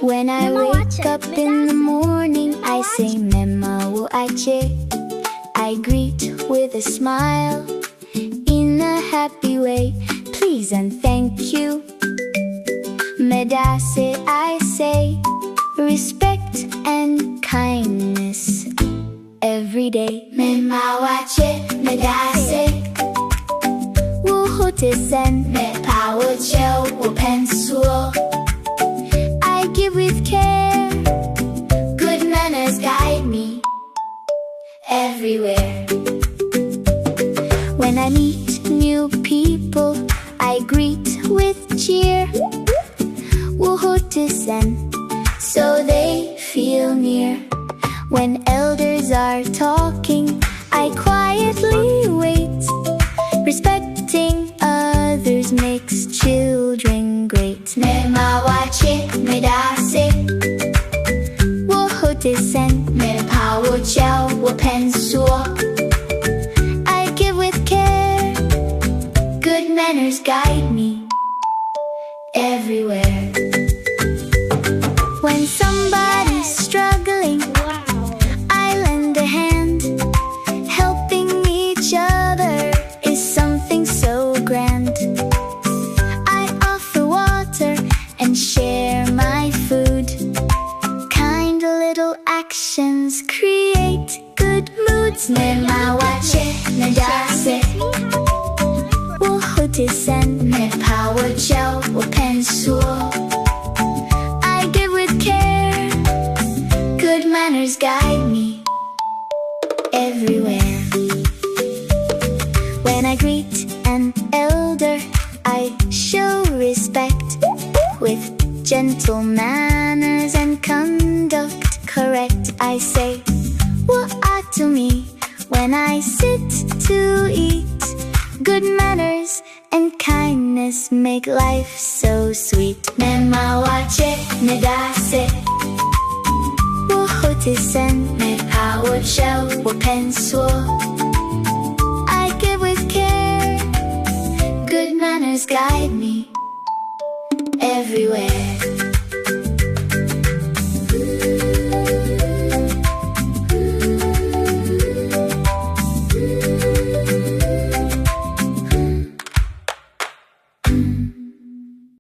When I wake up in the morning, I say Mema wo Akye. I greet with a smile, in a happy way. Please and thank you. Medaase, I say, respect and kindness every day. Mema wo Akye, medaase. Wo hotisen, mepa wo kyɛw, wo nsuo. I give with care. Good manners guide me everywhere. When I meet new people, I greet with cheer. Wuhutisen, so they feel near. When elders are talking, I quietly wait. Respecting others makes children great. Mema wo Akye, medaase. Wuhutisen, mepa wo kyɛw, wo nsuo. I give with care. Good manners guide me everywhere. When somebody's struggling, I lend a hand. Helping each other is something so grand. I offer water and share my food. Kind little actions create good moods. Mema wo Akye, medaase. Wuhutisen, mepa wo kyɛw, wo nsuo. I give with care. Good manners guide me everywhere. When I greet an elder, I show respect with gentle manners and conduct correct. I say, what to me when I sit to eat. Good manners and kindness make life so sweet. Mema wo Akye, medaase. Wuhutisen, mepa wo kyɛw, wo nsuo. I give with care. Good manners guide me everywhere.